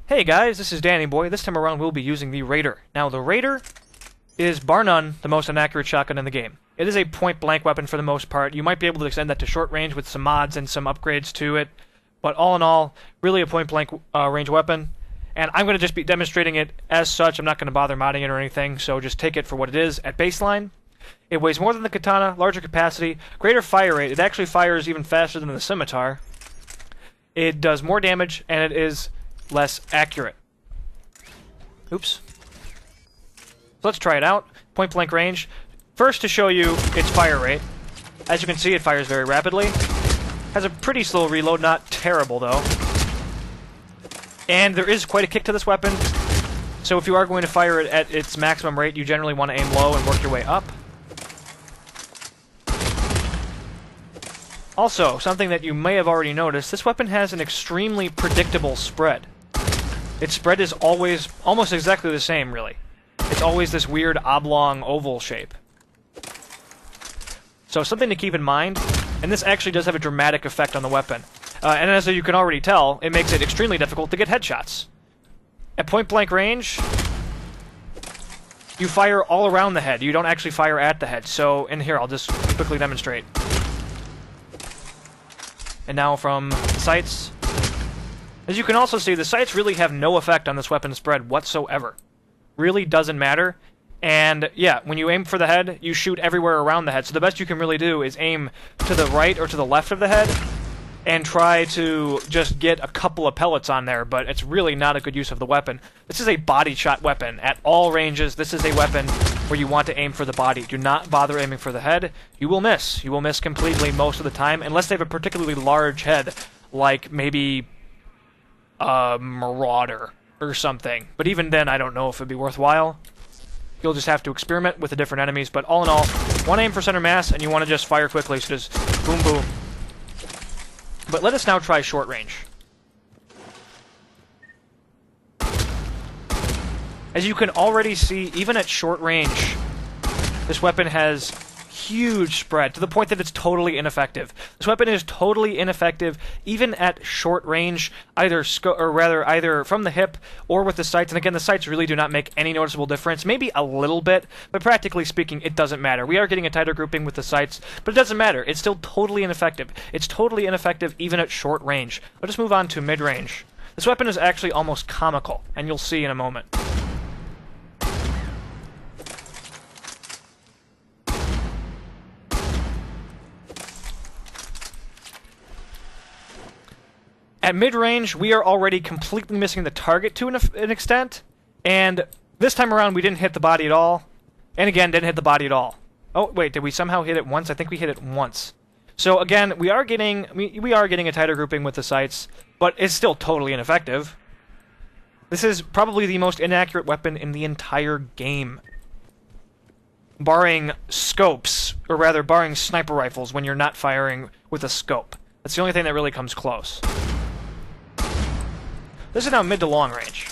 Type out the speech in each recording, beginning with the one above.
Hey guys, this is Danny Boy. This time around we'll be using the Raider. Now the Raider is, bar none, the most inaccurate shotgun in the game. It is a point-blank weapon for the most part. You might be able to extend that to short range with some mods and some upgrades to it, but all in all, really a point-blank range weapon. And I'm going to just be demonstrating it as such. I'm not going to bother modding it or anything, so just take it for what it is at baseline. It weighs more than the katana, larger capacity, greater fire rate. It actually fires even faster than the scimitar. It does more damage, and it is less accurate. Oops. So let's try it out. Point blank range. First, to show you its fire rate. As you can see, it fires very rapidly. Has a pretty slow reload, not terrible though. And there is quite a kick to this weapon. So if you are going to fire it at its maximum rate, you generally want to aim low and work your way up. Also, something that you may have already noticed, this weapon has an extremely predictable spread. Its spread is always almost exactly the same, really. It's always this weird oblong oval shape. So something to keep in mind, and this actually does have a dramatic effect on the weapon. And as you can already tell, it makes it extremely difficult to get headshots. At point-blank range, you fire all around the head. You don't actually fire at the head. So, in here, I'll just quickly demonstrate. And now from the sights. As you can also see, the sights really have no effect on this weapon spread whatsoever. Really doesn't matter. And yeah, when you aim for the head, you shoot everywhere around the head. So the best you can really do is aim to the right or to the left of the head and try to just get a couple of pellets on there, but it's really not a good use of the weapon. This is a body shot weapon. At all ranges, this is a weapon where you want to aim for the body. Do not bother aiming for the head. You will miss. You will miss completely most of the time, unless they have a particularly large head, like maybe a Marauder or something. But even then, I don't know if it'd be worthwhile. You'll just have to experiment with the different enemies, but all in all, one aim for center mass, and you want to just fire quickly, so just boom boom. But let us now try short range. As you can already see, even at short range, this weapon has huge spread, to the point that it's totally ineffective. This weapon is totally ineffective, even at short range, either from the hip or with the sights. And again, the sights really do not make any noticeable difference. Maybe a little bit, but practically speaking, it doesn't matter. We are getting a tighter grouping with the sights, but it doesn't matter. It's still totally ineffective. It's totally ineffective even at short range. Let's just move on to mid-range. This weapon is actually almost comical, and you'll see in a moment. At mid-range, we are already completely missing the target to an extent, and this time around we didn't hit the body at all, and again, didn't hit the body at all. Oh, wait, did we somehow hit it once? I think we hit it once. So again, we are getting a tighter grouping with the sights, but it's still totally ineffective. This is probably the most inaccurate weapon in the entire game. Barring scopes, or rather, barring sniper rifles when you're not firing with a scope. That's the only thing that really comes close. This is now mid to long range.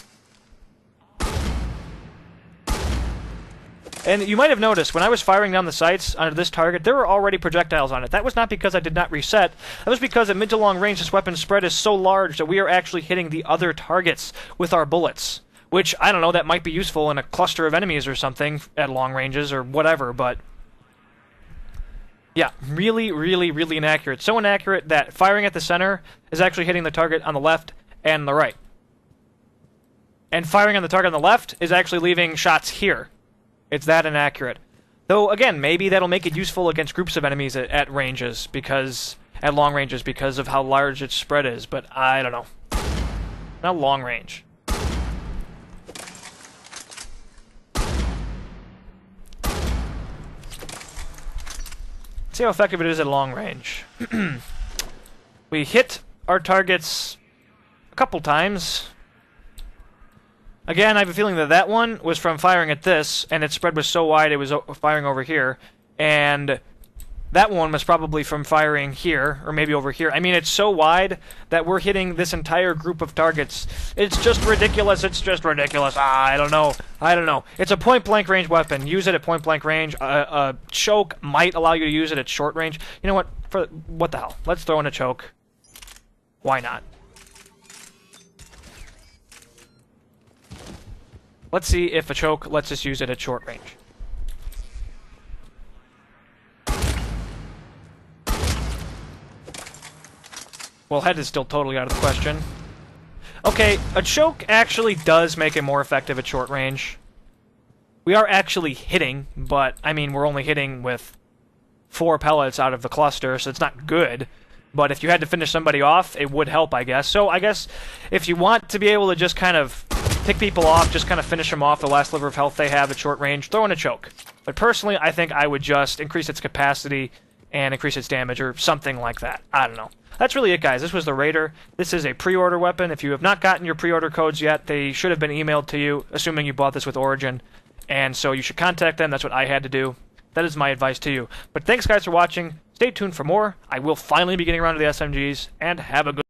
And you might have noticed, when I was firing down the sights onto this target, there were already projectiles on it. That was not because I did not reset. That was because at mid to long range, this weapon's spread is so large that we are actually hitting the other targets with our bullets. Which, I don't know, that might be useful in a cluster of enemies or something at long ranges or whatever, but yeah, really, really, really inaccurate. So inaccurate that firing at the center is actually hitting the target on the left and the right. And firing on the target on the left is actually leaving shots here. It's that inaccurate. Though, again, maybe that'll make it useful against groups of enemies at ranges, at long ranges, because of how large its spread is, but I don't know. Not long range. See how effective it is at long range. We hit our targets a couple times. Again, I have a feeling that that one was from firing at this, and its spread was so wide it was firing over here. And that one was probably from firing here, or maybe over here. I mean, it's so wide that we're hitting this entire group of targets. It's just ridiculous. It's just ridiculous. I don't know. I don't know. It's a point-blank range weapon. Use it at point-blank range. A choke might allow you to use it at short range. You know what? What the hell? Let's throw in a choke. Why not? Let's see if a choke lets us use it at short range. Well, head is still totally out of the question. Okay, a choke actually does make it more effective at short range. We are actually hitting, but, I mean, we're only hitting with 4 pellets out of the cluster, so it's not good. But if you had to finish somebody off, it would help, I guess. So I guess if you want to be able to just kind of pick people off, just kind of finish them off the last sliver of health they have at short range, throw in a choke. But personally, I think I would just increase its capacity and increase its damage or something like that. I don't know. That's really it, guys. This was the Raider. This is a pre-order weapon. If you have not gotten your pre-order codes yet, they should have been emailed to you, assuming you bought this with Origin. And so you should contact them. That's what I had to do. That is my advice to you. But thanks, guys, for watching. Stay tuned for more. I will finally be getting around to the SMGs, and have a good